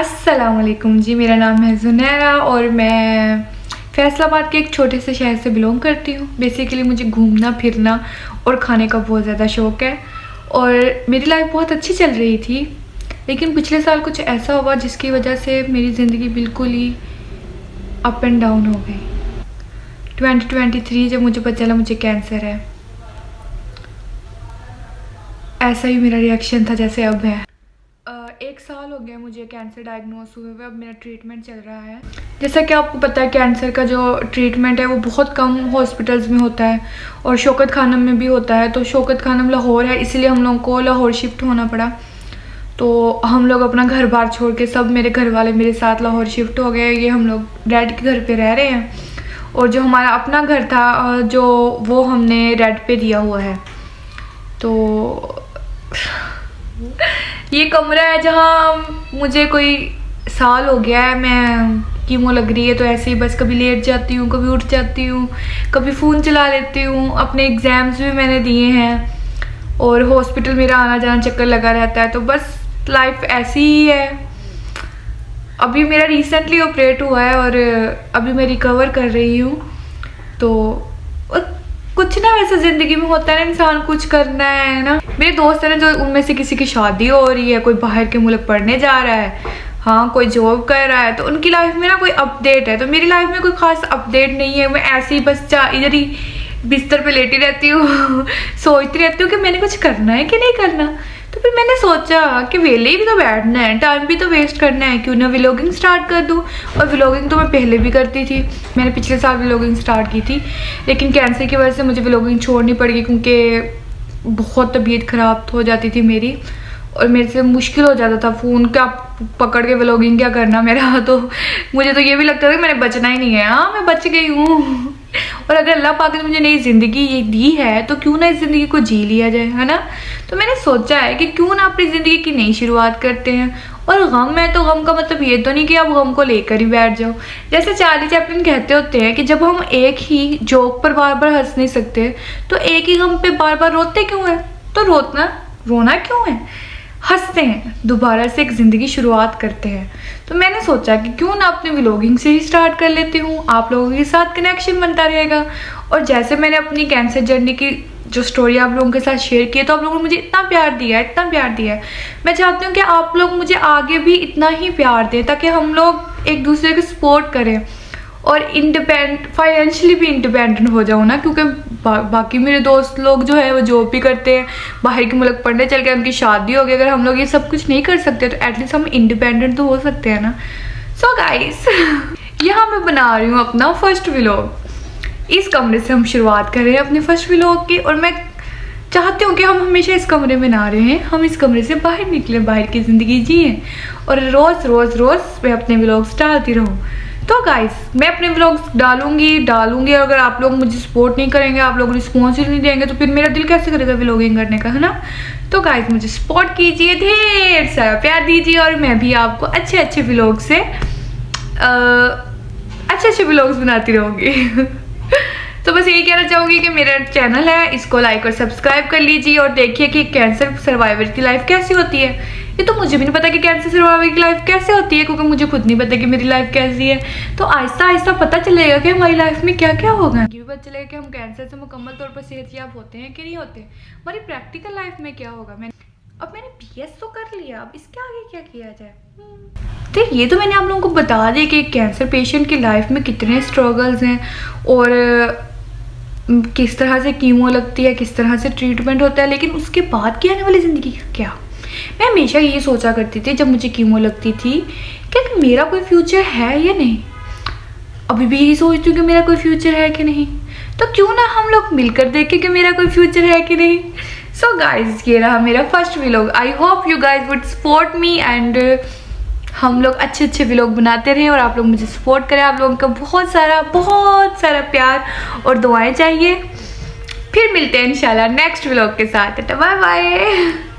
अस्सलामुअलैकुम जी, मेरा नाम है जुनैरा और मैं फैसलाबाद के एक छोटे से शहर से बिलोंग करती हूँ। बेसिकली मुझे घूमना फिरना और खाने का बहुत ज़्यादा शौक़ है और मेरी लाइफ बहुत अच्छी चल रही थी, लेकिन पिछले साल कुछ ऐसा हुआ जिसकी वजह से मेरी ज़िंदगी बिल्कुल ही अप एंड डाउन हो गई। 2023 जब मुझे पता चला मुझे कैंसर है, ऐसा ही मेरा रिएक्शन था जैसे अब है। 1 साल हो गया मुझे कैंसर डायग्नोज हुए हुए। अब मेरा ट्रीटमेंट चल रहा है। जैसा कि आपको पता है कैंसर का जो ट्रीटमेंट है वो बहुत कम हॉस्पिटल्स में होता है और शौकत खानम में भी होता है। तो शौकत खानम लाहौर है, इसलिए हम लोगों को लाहौर शिफ्ट होना पड़ा। तो हम लोग अपना घर बार छोड़ के, सब मेरे घर वाले मेरे साथ लाहौर शिफ्ट हो गए। ये हम लोग डैड के घर पे रह रहे हैं और जो हमारा अपना घर था जो वो हमने रेंट पे दिया हुआ है। तो ये कमरा है जहाँ मुझे कोई साल हो गया है, मैं कीमो लग रही है तो ऐसे ही बस कभी लेट जाती हूँ, कभी उठ जाती हूँ, कभी फ़ोन चला लेती हूँ। अपने एग्ज़ाम्स भी मैंने दिए हैं और हॉस्पिटल मेरा आना जाना चक्कर लगा रहता है। तो बस लाइफ ऐसी ही है। अभी मेरा रिसेंटली ऑपरेट हुआ है और अभी मैं रिकवर कर रही हूँ। तो कुछ ना वैसे ज़िंदगी में होता है ना, इंसान कुछ करना है ना। मेरे दोस्त हैं जो उनमें से किसी की शादी हो रही है, कोई बाहर के मुल्क पढ़ने जा रहा है, हाँ कोई जॉब कर रहा है, तो उनकी लाइफ में ना कोई अपडेट है। तो मेरी लाइफ में कोई ख़ास अपडेट नहीं है। मैं ऐसे ही बस इधर ही बिस्तर पे लेटी रहती हूँ सोचती रहती हूँ कि मैंने कुछ करना है कि नहीं करना। तो फिर मैंने सोचा कि वेले भी तो बैठना है, टाइम भी तो वेस्ट करना है, क्यों ना व्लॉगिंग स्टार्ट कर दूँ। और व्लॉगिंग तो मैं पहले भी करती थी, मैंने पिछले साल व्लॉगिंग स्टार्ट की थी, लेकिन कैंसर की वजह से मुझे व्लॉगिंग छोड़नी पड़ गई क्योंकि बहुत तबीयत ख़राब हो जाती थी मेरी और मेरे से मुश्किल हो जाता था फ़ोन का पकड़ के व्लॉगिंग क्या करना मेरा। तो मुझे तो ये भी लगता था कि मैंने बचना ही नहीं है। हाँ मैं बच गई हूँ और अगर अल्लाह पाक ने मुझे नई ज़िंदगी ये दी है तो क्यों ना इस ज़िंदगी को जी लिया जाए, है ना। तो मैंने सोचा है कि क्यों ना अपनी ज़िंदगी की नई शुरुआत करते हैं। और गम है तो गम का मतलब ये तो नहीं कि आप गम को लेकर ही बैठ जाओ। जैसे चार्ली चैपलिन कहते होते हैं कि जब हम एक ही जोक पर बार बार हंस नहीं सकते तो एक ही गम पे बार बार रोते क्यों हैं। तो रोना क्यों है, हंसते हैं, दोबारा से एक ज़िंदगी शुरुआत करते हैं। तो मैंने सोचा कि क्यों ना अपने व्लॉगिंग से ही स्टार्ट कर लेती हूँ, आप लोगों के साथ कनेक्शन बनता रहेगा। और जैसे मैंने अपनी कैंसर जर्नी की जो स्टोरी आप लोगों के साथ शेयर की है तो आप लोगों ने मुझे इतना प्यार दिया है। मैं चाहती हूँ कि आप लोग मुझे आगे भी इतना ही प्यार दें ताकि हम लोग एक दूसरे को सपोर्ट करें और फाइनेंशियली भी इंडिपेंडेंट हो जाऊँ ना। क्योंकि बाकी मेरे दोस्त लोग जो है वो जॉब भी करते हैं, बाहर के मुल्क पढ़ने चल गए, उनकी शादी हो गई। अगर हम लोग ये सब कुछ नहीं कर सकते तो एटलीस्ट हम इंडिपेंडेंट तो हो सकते हैं ना। सो गाइस यहाँ मैं बना रही हूँ अपना फर्स्ट व्लॉग। इस कमरे से हम शुरुआत कर रहे हैं अपने फर्स्ट व्लॉग की और मैं चाहती हूँ कि हम हमेशा इस कमरे में ना रहें, हम इस कमरे से बाहर निकलें, बाहर की ज़िंदगी जिएँ और रोज़ मैं अपने व्लॉग्स डालती रहूँ। तो गाइस मैं अपने व्लॉग्स डालूंगी और अगर आप लोग मुझे सपोर्ट नहीं करेंगे, आप लोग रिस्पॉन्स ही नहीं देंगे तो फिर मेरा दिल कैसे करेगा व्लॉगिंग करने का, है ना। तो गाइस मुझे सपोर्ट कीजिए, ढेर सारा प्यार दीजिए और मैं भी आपको अच्छे व्लॉग से अच्छे व्लॉग्स बनाती रहूँगी तो बस यही कहना चाहूँगी कि मेरा चैनल है, इसको लाइक और सब्सक्राइब कर लीजिए और देखिए कि कैंसर सर्वाइवर की लाइफ कैसी होती है। ये तो मुझे भी नहीं पता कि कैंसर सर्वाइवर की लाइफ कैसे होती है, क्योंकि मुझे खुद नहीं पता कि मेरी लाइफ कैसी है। तो आहिस्ता आहिस्ता पता चलेगा कि हमारी लाइफ में क्या क्या होगा। ये भी पता चलेगा कि हम कैंसर से मुकम्मल तौर पर सेहतयाब होते हैं कि नहीं होते, हमारी प्रैक्टिकल लाइफ में क्या होगा। अब मैंने BS तो कर लिया, अब इसके आगे क्या किया जाए। तो ये तो मैंने आप लोगों को बता दिया कि कैंसर पेशेंट की लाइफ में कितने स्ट्रगल्स हैं और किस तरह से कीमो लगती है, किस तरह से ट्रीटमेंट होता है, लेकिन उसके बाद की आने वाली ज़िंदगी का क्या। मैं हमेशा ये सोचा करती थी जब मुझे कीमो लगती थी कि मेरा कोई फ्यूचर है या नहीं। अभी भी यही सोचती हूँ कि मेरा कोई फ्यूचर है कि नहीं। तो क्यों ना हम लोग मिलकर देखें कि मेरा कोई फ्यूचर है कि नहीं। सो गाइज ये रहा मेरा first vlog. I hope you guys would support me and हम लोग अच्छे व्लॉग बनाते रहें और आप लोग मुझे सपोर्ट करें। आप लोगों का बहुत सारा प्यार और दुआएं चाहिए। फिर मिलते हैं इंशाल्लाह नेक्स्ट व्लॉग के साथ। Bye bye.